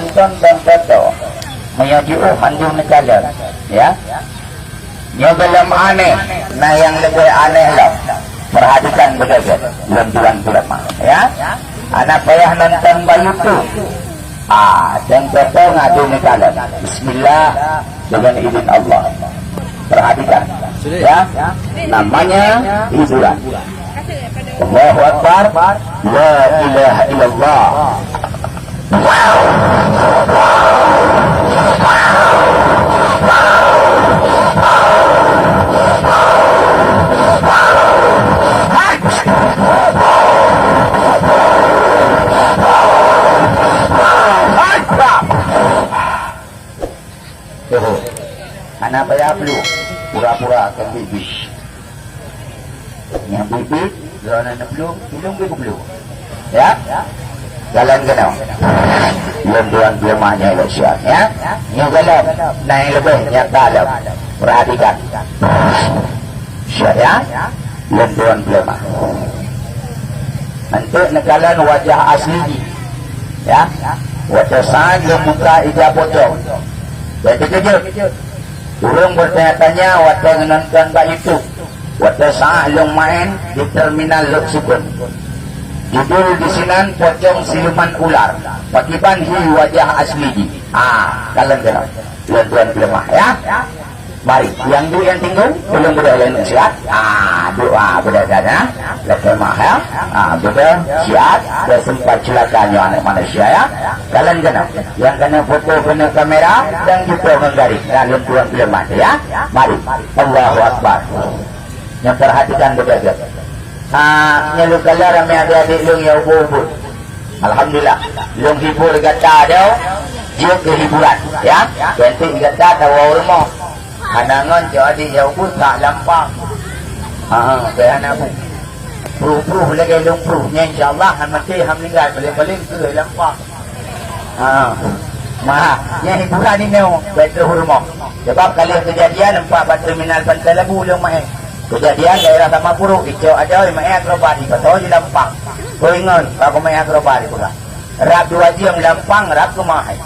menonton dan foto menyuju handung negara ya yang belum aneh. Nah yang lebih aneh lah, perhatikan betul tuan ya. Anak payah nonton bayi tu dan foto ngadu negara. Bismillah dengan izin Allah. Perhatikan ya, namanya hiburan. Allahu Akbar, la ilaha illallah. Anak bayar perlu pura-pura akan bibis. Yang bibis, kalau anak belum, hidung belum. Ya, jalan kenal. Tuan lemahnya Indonesia. Ya, yang jalan naik lebih yang dalam. Perhatikan. Saya, tuan lemah. Nanti nekalan wajah asli. Ya, wajah saja muka ijab bocor. Jadi kejut. Urung bertanya-tanya waktu menonton Pak YouTube. Waktu sah long main di terminal Lok Sukun. Judul di sinan pocong siluman ular. Pakiban hi wajah asli. Kalian kenal. Tuan-tuan lemah ya. Mari, yang dulu yang tinggal belum berada yang sihat. Doa berada ya. Lemah ya. Sudah sihat. Sudah sempat celakanya anak manusia ya. Kalian kenal. Yang kena foto kena kamera dan juga menggaris. Lalu tuan lemah ya. Mari. Allahu Akbar. Yang perhatikan berada. Nyalu kala ramai adik-adik lung yang ubur-ubur. Alhamdulillah. Lung hibur kata dia. Dia kehiburan ya. Cantik kata tahu rumah. Anangan jadi jauh pun tak lampang. Kayak anak pun pruh lagi long pruhnya insyaAllah mati meninggal paling-paling ke lampang. Yang hiburan ini betul rumah. Sebab kali kejadian 4 terminal Pantai Labu long main. Kejadian daerah Tamapuru hijau ada yang main akrobati betul di lampang. Kau ingat aku main akrobati pula. Rap 2 jam lampang rap kemahai.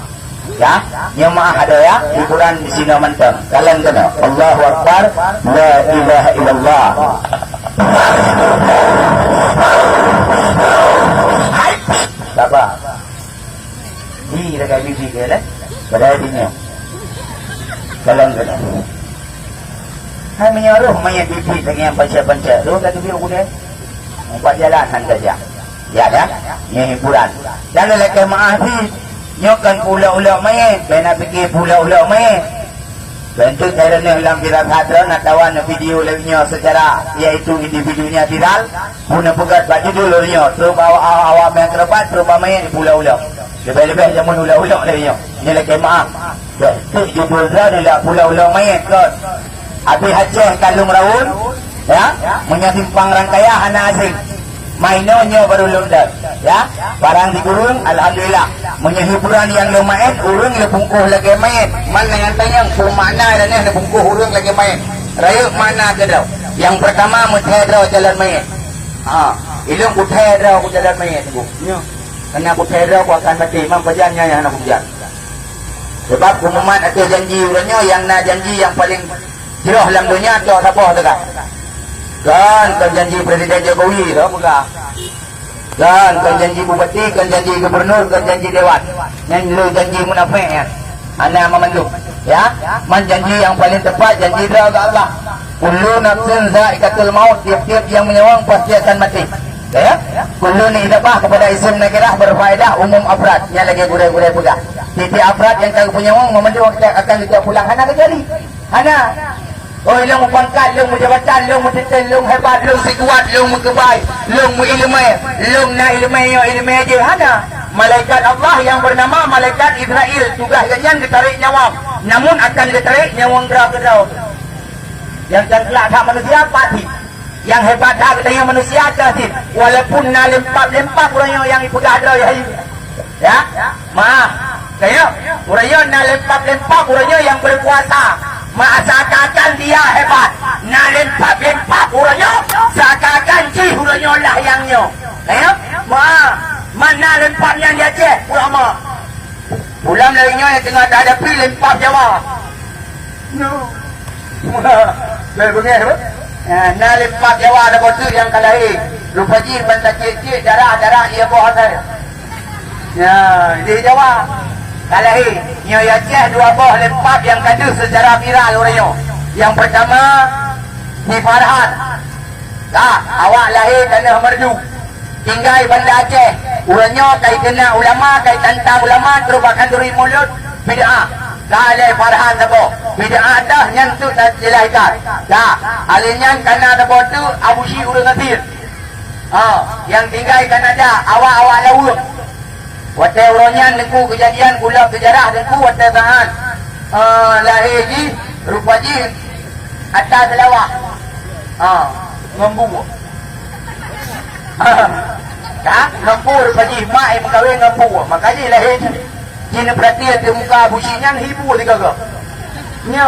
Ya, yang maha ada ya hiburan di sini mentang. Kalian kena Allahu Akbar, la ilaha illallah. Sabar. Ini dekat bibi ke lah. Pada hatinya. Kalian kena. Hai menyaruh mayat bibi dengan panca-panca. Lu kata bibi aku dia. Empat jalanan saja. Ya dah. Ini hiburan. Dan lelaki maaf nyokan pula-ulah main. Kena fikir pula-ulah main. Bentuk cara ni dalam viral hadra nak tawan video lainnya secara iaitu individunya viral. Guna pegat baju dulu nya. Terus bawa awak main kerebat terus main di pula-ulah. Lebih-lebih zaman ulah-ulah lainnya. Ni lagi maaf. Bentuk judul dah dia pula-ulah main kot. Habis Aceh Kalung Raun ya, menyatimpang rangkaian anak asing. Mainnya baru lundat ya, barang digurung alhamdulillah. Menyehiburan yang lumayan urung lebungkuh lagi main. Mana yang tanya mana dan yang lebungkuh urung lagi main. Raya mana kedau? Yang pertama muthadrah jalan main. Ilung muthadrah ku jalan main tu. Nya. Kena muthadrah ku akan mati imam bajannya yang nak hujan. Sebab umuman ada janji urangnya yang nak janji yang paling jeroh dalam dunia tu siapa dekat? Kan janji Presiden Jokowi dah buka. Kan janji bupati, kan janji gubernur, kan janji dewan. Yang lu janji munafik ya. Ana memandung. Ya, man janji yang paling tepat janji dah ke Allah. Kullu nafsin za'iqatul maut, tiap-tiap yang menyawang pasti akan mati. Ya? Kullu ni idafah kepada isim nakirah berfaedah umum afrad. Yang lagi gurau-gurau pegang. Tiap afrad yang kau penyawang memandung akan kita pulang. Hana kejadi. Hana. Oh, long pangkat, long jabatan, long titel, long hebat, long sekuat, long kebaik, long ilmu, long na ilmu aja. Hana malaikat Allah yang bernama malaikat Israel tugasnya ditarik nyawa. Namun akan ditarik nyawa gerau-gerau. Yang celak tak manusia pati. Yang hebat tak katanya manusia kasih. Walaupun na lempak orang yang ibu ada ya. Maaf. Kayak orang na lempak orang yang berkuasa. Seakan-akan dia hebat. Nak lempak uranya. Seakan-akan uranya lah yangnya. Mana lempaknya dia cek ulama. Ulam lainnya yang tengah tak ada pi lempap Jawa. No. Boleh bunyi apa? Nah lempap Jawa ada botu yang kalahi. Lupa ji bantah cik-cik darah ia buah saya. Ya, di Jawa. Kalahi, nyo Aceh dua buah lempap yang kadu secara viral orangnya. Yang pertama ni Farhan. Tak, awak lahir tanah merdu. Tinggal Banda Aceh. Urangnya kai kena ulama, kai tantang ulama terus bahkan duri mulut bid'ah. Kalai Farhan tabo. Bid'ah dah nyentuh dan jelaikan. Dah, alinyan kana tabo tu Abu Syi urang ngatir. Yang tinggal Kanada awak-awak laut. Watai urangnya neku kejadian kulap sejarah neku watai tahan. Lahir ji rupa ji atas lawak. Ngembu. Tak, ngembu rupa ji mak yang berkahwin ngembu. Makanya lahir Cina perhatian di muka Abu Syi nyan hibu tiga ke. Nyo.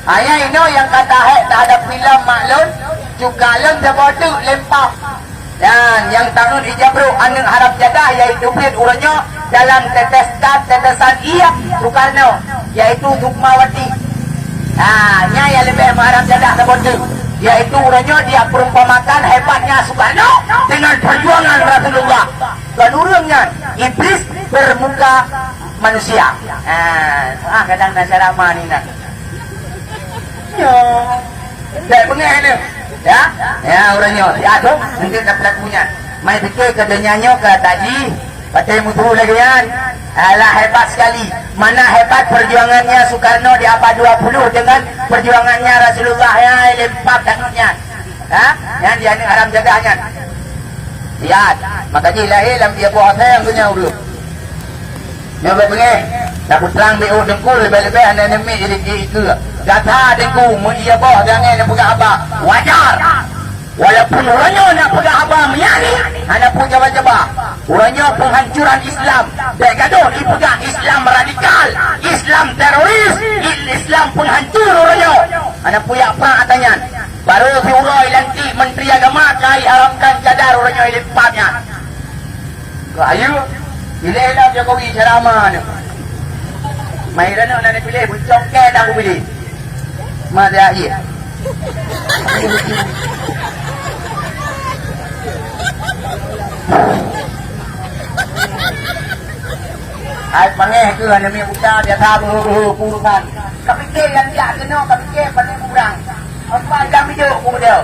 Ayah ini yang kata hek tak ada film maklum. Cukalem sebotu lempap. Dan yang tanggung ijabru anak harap jadah iaitu fit urangnya dalam tetesan iya Soekarno iaitu Sukmawati. Nya yang lebih mengharap jadah sebotu iaitu urangnya dia perumpamakan hebatnya Soekarno dengan perjuangan Rasulullah. Dan urangnya iblis bermuka manusia. Kadang nasarama ni nak. Yo. Dah pengah ni. Ya orangnya ya tu nanti dapat punya mai fikir ke denyanyo ke tadi pakai mutu lagi kan alah hebat sekali mana hebat perjuangannya Soekarno di abad 20 dengan perjuangannya Rasulullah ya lempap danutnya yang dia ni haram jaganya lihat makanya lahir dalam dia buah saya yang punya dulu nyoba pengen tak terang BO dengkul lebih-lebih anda nemik jadi itu kata dengku ia bawa jangan nak pegang abang wajar walaupun orangnya nak pegang abang menyani anda pun jawab-jawab orangnya penghancuran Islam tak gaduh dipegang Islam radikal Islam teroris Islam penghancur orangnya anda punya perang atanyan baru si urai lantik menteri agama kai haramkan cadar orangnya lipatnya ayo pilih lah Jokowi ceramah ni mai rana nak pilih buncong ke dah aku pilih Mari akhir. Ai panggil ke hanya mi buta dia tahu urusan. Kapikir yang dia kena kapikir pandai kurang. Apa jam hidup aku dia.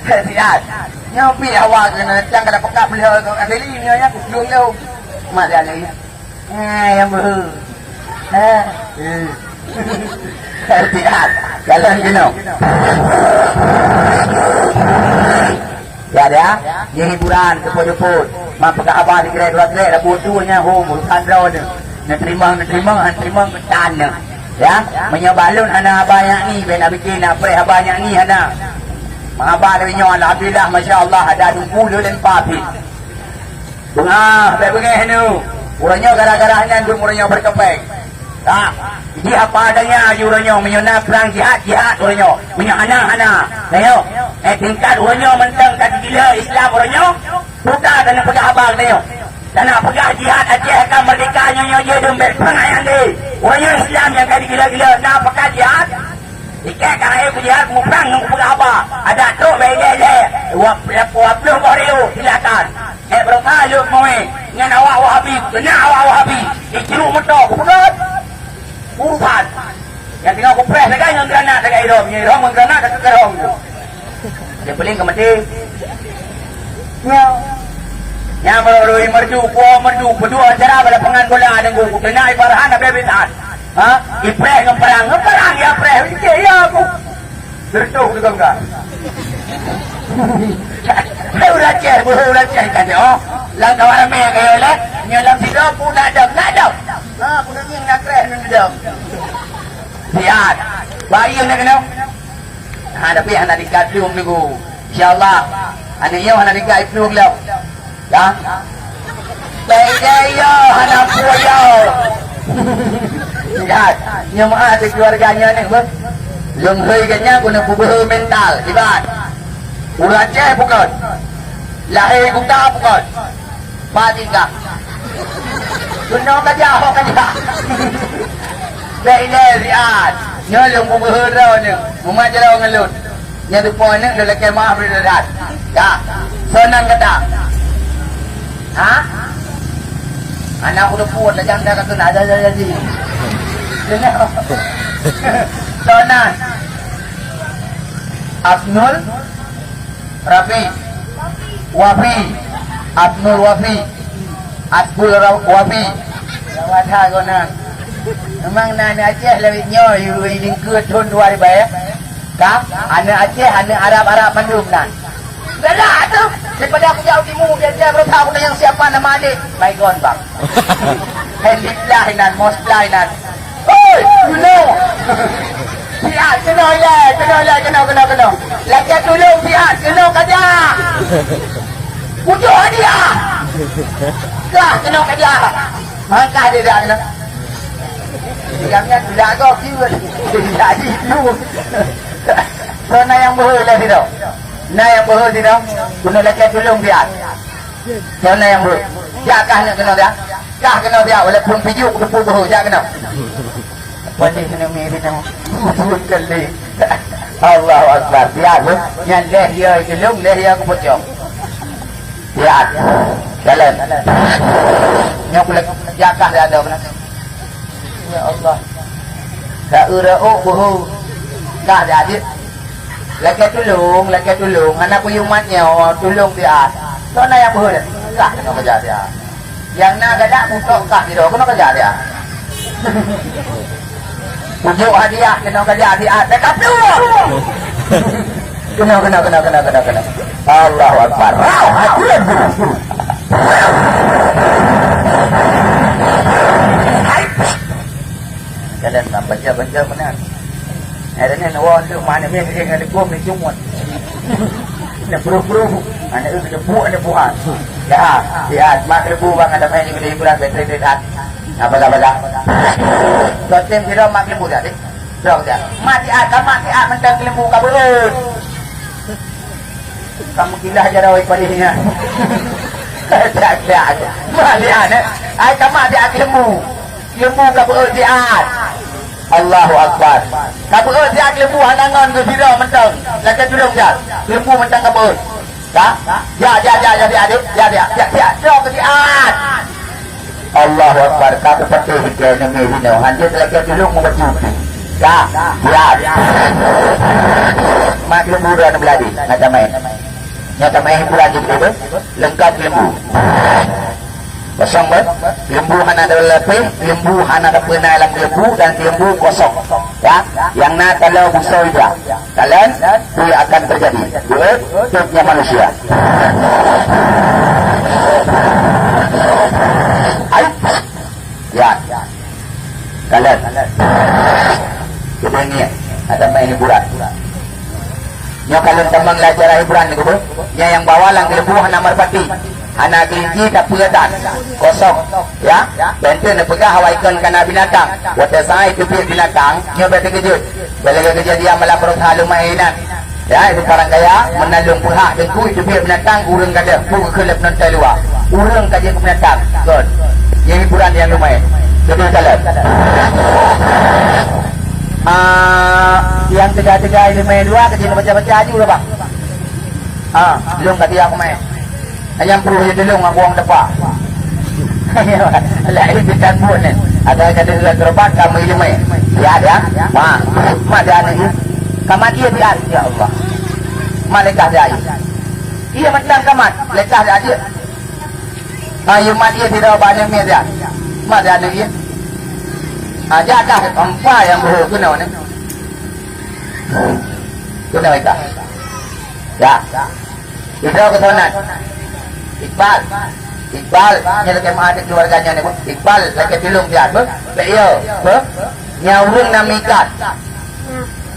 Tidak. Nyopi awak kena cang kada pekak beliau kali ni nya kuung leu. Mari lagi. Yang ber. Tidak, jalan jenuh. Ya dia, ini hiburan keput-keput. Mampakah abah dikira dua-dua, dah bodohnya, urusan draw ni. Nak terima ketan ni. Ya, menyebalun anak abah yang ni, ben bikin apa abah yang ni anak. Abah dari nyawa, alhamdulillah, masya-Allah, ada 20 lempapi. Bunga, baik-baik ni. Orangnya gara-gara hanya orangnya berkepek. Tak, dia apa adanya urangnya menyona perang jihad urangnya menyona anak-anak. Tengok, tingkat urangnya mentang kata gila Islam urangnya. Buka dan nak pegang abang tengok. Dan nak pegang jihad Aceh akan merdeka nyonya dia dembek perang ayam dia. Urangnya Islam yang kata gila-gila nak pegang jihad. Ikat kan ayah jihad mu perang dengan pegang abang. Ada tu bele-bele. Wap Boreo silakan. Berapa lu mau dengan awak Wahabi, kena awak Wahabi. Ikru motor kuat. Urusan yang tengah aku press lagi yang granat dekat hidung yang granat dekat kerong tu dia peling ke mati yang merui merdu berdua acara pada pengan bola dengan aku kena Farhan nak bebetan press dengan perang ya press ya aku bertuh juga enggak udah cek kan lang kawan ramai kayak lah nyelam tidur pun nak ada aku nak yang nak keren nak ada lihat bayi yang nak kena tapi anak dikat film ni ku insyaAllah anak iyo anak dikat film lah ya bayi anak puyo lihat nyemah ada keluarganya ni lenghoi kanya guna bubuh mental ibat urat ceh bukan lahir buta bukan Patika Kena kajak Baiklah lihat nyolong berhera ni memajau ngelut nya tu poin ni dah lekai maaf dah dah senang kata ha anak udah puas dah jangan kata nak jadi senang Abnul Rafi Wafi Abnul Wafi Abdul Wafi wadah kau nak memang anak Aceh lebih nyoy ini ke tahun 2 baik kap anak Aceh anak Arab mandum nan dah tu daripada aku jauh timur dia baru tahu yang siapa nama adik baik gon bang Helip nan Mosplai nan oi you know pihak kena lagi tolong pihak kena kerja pujuk dia dah kena kerja mangkah dia dah kena Yang tidak kau kira jadi lu. So na yang berhula tidak. Na yang berhula tidak. Guna lagi tolong dia. So na yang berhula. Jakah nak kena dia. Kah kena dia walaupun pijuk depu berhula jak kena. Wajib kena meri nama. Betul kali. Allahu Akbar. Dia tu yang leh dia tolong leh dia aku pocong. Dia jalan. Yang boleh jakah dia ada mana? Ya Allah. Tak urau buhu. Tak jadi. Lagi tolong. Anak punya umatnya tolong dia. Mana yang buhu dia? Tak kena kerja dia. Yang nak kerja untuk kah dia. Kena kerja dia. Pujuk hadiah kena kerja dia. Dekat tu. Kena. Allahu Akbar. Jalan baca benar. Ada ni orang tu mana dia ada gom ni cuma. Nak buru-buru. Ana ada buat. Ya, mak lebu bang ada main ni bulan betret-betret. Apa. Totem kira mak lebu dah. Dok dah. Mati mentang lembu kabut. Kamu gila aja rawai padanya. Tak. Malian ai kamu dia lembu. Lembu kabut diat. Allahu Akbar. Kabut diat lembu hanangan ke bira mentang. Lakan tudung dia. Lembu mentang kabut. Dah? Ya. Ya. Dok ke diat. Allahu Akbar. Kamu betul ke ni ni. Hanya lakan tudung membaca. Dah. Ya. Mak lembu dah beladi. Nak main. Nyata main pula gitu lengkap lembu. Kosong ber, lembu hana ada lepe, lembu hana ada pernah dalam lembu dan lembu kosong. Ya, yang nak kalau busau dia, kalian itu akan terjadi. Hidupnya manusia. Ya, kalian. Kita ini ada main hiburan. Nya kalau tambang lajar hiburan ni tu, nya yang bawa lang lembu hana merpati. Anak kelinci tak peredan kosong ya benten nak pegah hawaikan kana binatang wata sai tu binatang nya bete kejut balaga kejadian melapor halu mainan ya itu parang gaya menalung pihak dan ku itu binatang urang kada ku kelep nantai luar urang kaje binatang god yang hiburan yang lumayan jadi jalan yang tegak-tegak ini main dua kecil baca-baca aja udah bang belum tadi aku main yang perlu dia tolong aku orang depan. Lain kita pun ni. Ada kata terbat kamu ini mai. Ya ada. Ma ada ni. Kamat dia dia ya Allah. Malaikat dia. Ia macam kamat, lekah dia. Ayo mat dia tidak banyak ni dia. Ma ada ni. Ada dah empat yang berhubung kena ni. Kena mereka. Ya. Itu kesonan. Iqbal nya lagi ada keluarganya ni Iqbal lagi tolong dia dia nyaurung namikat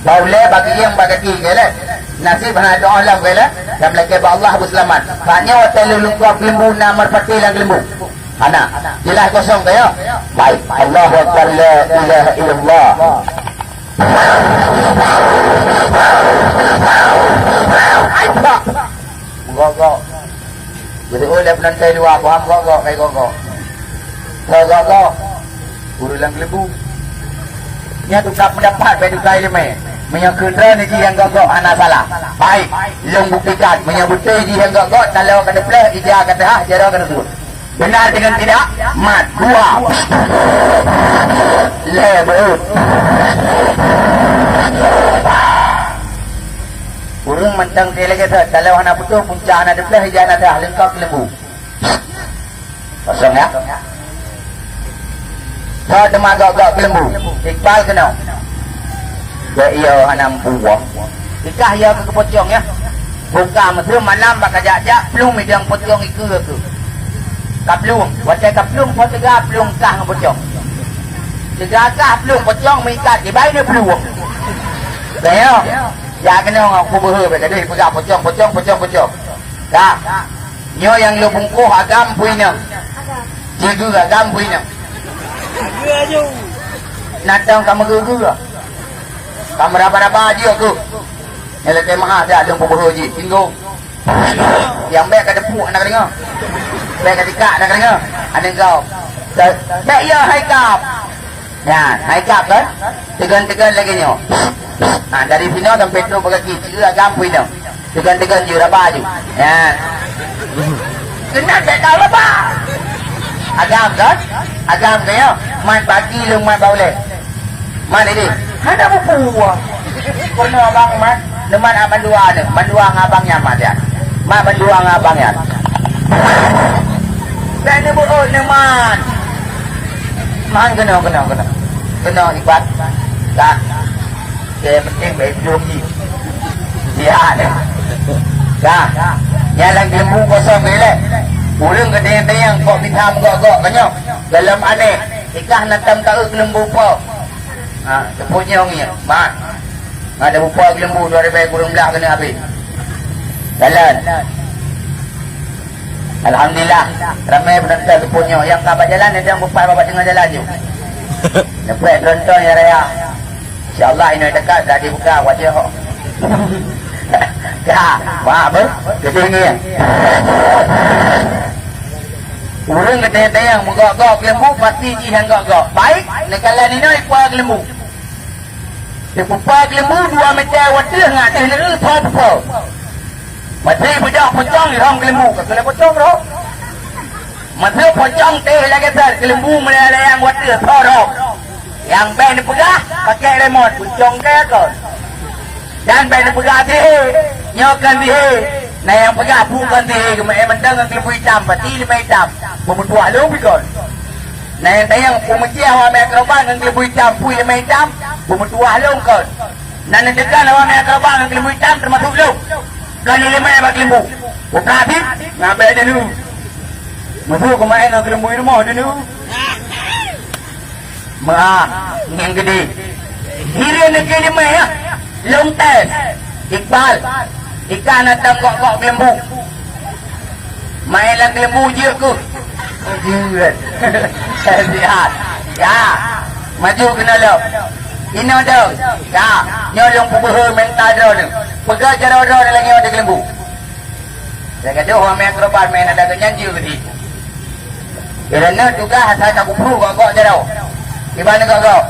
boleh bagi yang bagi gele nasib hana doa lah gele dan lagi ba Allah berselamat hanya hotel lungkap lembu nomor pati lang lembu ana jelas kosong kaya baik Allahu akbar la ilaha illallah Gogok jadi oleh penantai luar faham gogok kayak gogok Gagak urulang lembu nya tukar pendapat pada dukai lemai menyakundra ni yang gagak anak salah baik long buktikan menyebutkan yang gagak kalau kata pula ija kata ha jara kata tu benar dengan tidak mat dua lebut urung mentang dia lagi tu kalau anak betul puncak anak pula ija anak dah lengkap lembu kosong ya tak ada magak-gak lembu Iqbal kena ya iya hanam buah ikah ya ke pocong ya buka mesra malam baka jak-jak pelung midang pocong iku tu kaplung wacai kaplung potega pelung kah ngam pocong segagah pelung pocong mengikat di baik dia pelung ya ya kena aku berhe pada dia pegang pocong dah nyo yang lu bungkuh agam puina jaga agam puina natang kamu gugu kamu raba-raba aja aku yang lagi mahal dah ada pembunuh je tinggung yang baik ada puk nak dengar baik ada tikak nak dengar ada kau baik ya haikap ya haikap kan tegan-tegan lagi nyo dari sini sampai tu berkaki cira gampui dah tegan-tegan je raba je ya kena tak tahu raba agam kan agam kaya man bagi lu man boleh man ini ada buah kono abang man deman abang dua ni mandua ngabangnya mat ya mat mandua ngabangnya dan ni buat ni man kena ibat tak dia penting baik jogi dia ni dah jalan lembu kosong ni leh urang gede yang kok pitam gok-gok banyak dalam aneh ikah natam tahu lembu po ha tepunya ni mak ada bupa lembu dua ribu kurang belah kena habis jalan alhamdulillah ramai penonton tepunya yang kabar jalan ada yang bupa bapak tengah jalan je nampak penonton ya raya insyaallah ini dekat dah dibuka wajah ya maaf gede ni urang gede yang menggok-gok lembu pasti jihan gok-gok baik nekalan ini ikut lembu dipupak lembu 2 meter wadah ngak teh ni apa mati budak pocong di dalam lembu kena pocong bro mati pocong teh lagi sar lembu melayang wadah thorok yang ben pegah pakai remote pocong ke kau dan ben pegah dia nyokan dia nah yang pegah bukan dia kemudian mendang lembu hitam pati lembu hitam membuat lu bikon nah yang tayang pemujian awak mikroban dengan lembu hitam pui lembu hitam membuat lu kau nah nendekan awak mikroban dengan lembu hitam termasuk lu kali lembu yang bak lembu buka habis ngambil dia dulu masuk kemain dengan lembu di rumah dia dulu maaf yang gede hira negeri lembu ya long test Iqbal ikan datang kok lembu main lagi lembu je aku sihat ya maju kena lo ini ada ya nyolong pubuh mental dah ni pegang cara dah lagi ada lembu saya kata orang main keropan main ada kenyanji ke di kerana juga hasil tak pubuh kok jarau gimana kok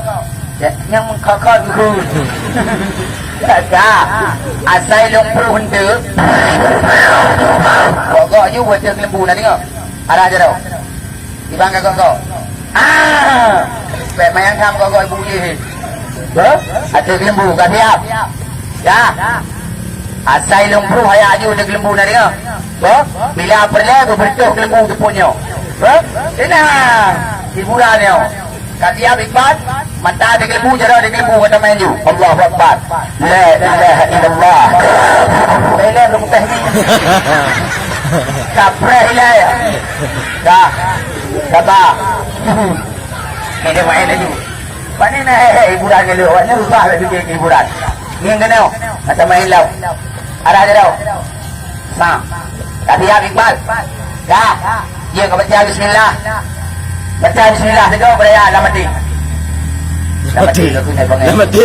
yang kakak dulu tak asal lumpur hunter kok je buat lembu nak tengok arah je tau ibang kok baik mayang kam kok ibu je ada lembu kat siap ya asal lumpur hayat je ada lembu nak tengok bila perlu berbentuk lembu tu punya tenang hiburan ni Katiab Iqbal mata ada lembu jara ada lembu kata main ju Allahu Akbar la ilaha illallah bela rumah ni kapra hilaya dah sabar ini main ju pani na hiburan ni lu awaknya susah nak bikin hiburan ni yang kena macam main lau ada je tau nah Katiab Iqbal dah dia kau baca bismillah baca bismillah tegak beraya dah mati dah mati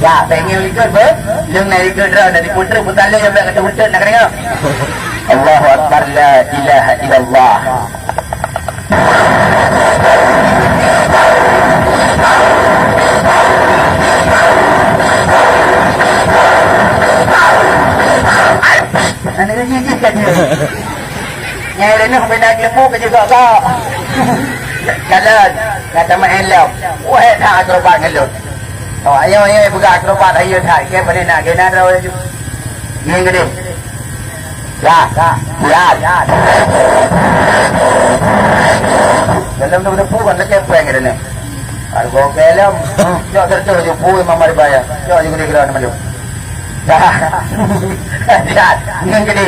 ya pengen ikut ber leng naik ikut dah dari putra putra yang dah kata putra nak dengar Allahu Akbar la ilaha illallah ni benda lembu ke juga kau. Kalau kata main lem, wah tak akrobat ngelut. Oh ayo buka akrobat ayo tak ke pada nak kena dah je. Ni gede. Ya. Dalam tu pu kan lekep peng ni. Argo kelam, jauh terjauh je pu memang mari bayar. Jauh je gede kira nama tu. Ya, ni gede.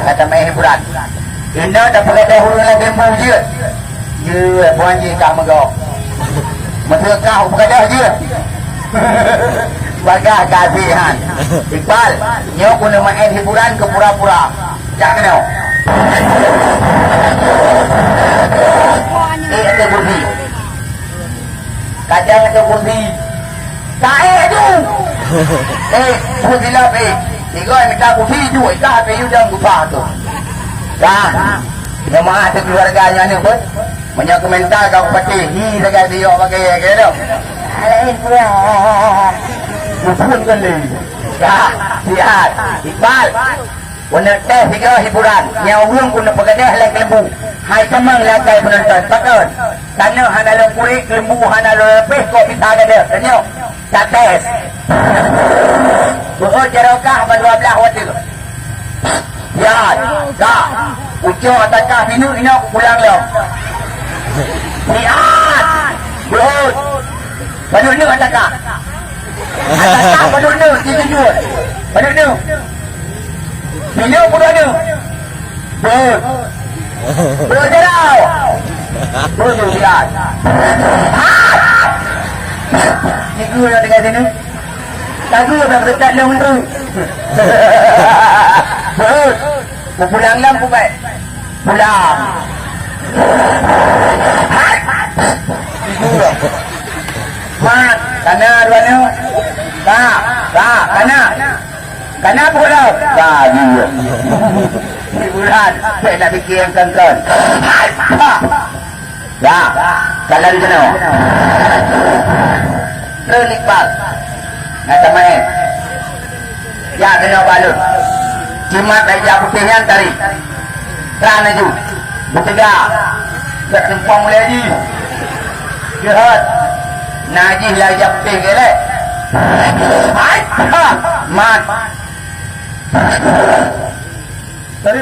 Kata main hiburan. Indah tak pakai dahulu lagi lembu je. Je puan je kau megau. Masa kau pakai dah je. Bagah kasihan. Iqbal, nyo guna main hiburan ke pura-pura. Jak kena. Ada kursi. Kadang ada kursi. Tak tu. Kursi lah Tiga minta kursi tu. Tak ada yang lupa tu. Dah. Jemaah keluarganya ni pun. Banyak komentar kau pati. Hi dekat dia pakai ke tu. Pun kan ni. Dah. Lihat. Iqbal. Guna teh tiga hiburan. Yang urung guna pegadah lagi lembu. Hai semang lakai penonton. Betul. Tanah hana lempurik. Lembu hana lepih. Kau bisa ada. Tengok. Tak tes. Berut jerokah ber-12 waktu. Ya. Dah. Ucuk atakah minum ini aku pulang lho. Lihat. Berut. Penunu atakah. Atakah penunu. Jujur. Penunu. Minum penunu. Berut. Berut jerau. Berut lihat. Ni gua nak dekat sini. Tagu dah berdekat dah untuk. Berut. Pulang lampu baik. Pulang. Mat, kana ruannya. Kana pulang. Dia. Hiburan. Saya nak fikir yang kan. Dah. Jalan di sana. Terlibat. Ngata main. Ya kena balut. Cimat aja putihnya tadi. Kerana itu. Bertiga. Tak numpang mulai lagi. Jahat. Najih lah aja putih ke leh. Mat. Tadi